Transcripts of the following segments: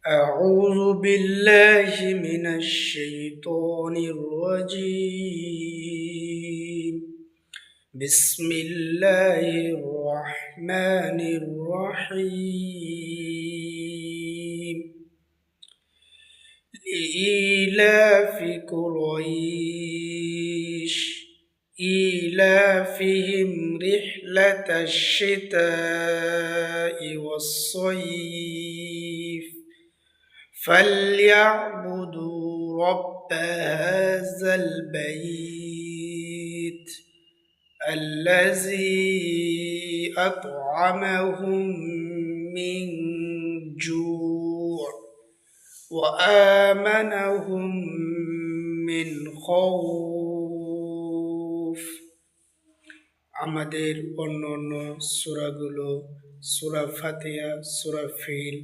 أعوذ بالله من الشيطان الرجيم. بسم الله الرحمن الرحيم. لإيلاف قريش إيلافهم رحلة الشتاء والصيف فليعبدوا رب هذا البيت الذي أطعمهم من جوع وآمنهم من خوف। আমাদের অন্যান্য সূরাগুলো সূরা ফাতিহা, সূরা ফিল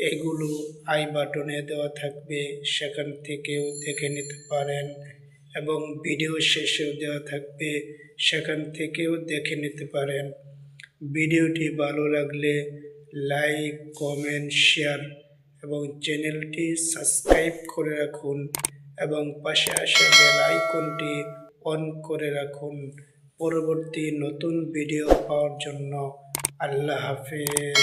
এগুলো আই বাটনে দেওয়া থাকবে, সেখান থেকেও দেখে নিতে পারেন, এবং ভিডিও শেষেও দেওয়া থাকবে, সেখান থেকেও দেখে নিতে পারেন। ভিডিওটি ভালো লাগলে লাইক, কমেন্ট, শেয়ার এবং চ্যানেলটি সাবস্ক্রাইব করে রাখুন এবং পাশে আসা বেল আইকনটি অন করে রাখুন পরবর্তী নতুন ভিডিও পাওয়ার জন্য। আল্লাহ হাফেজ।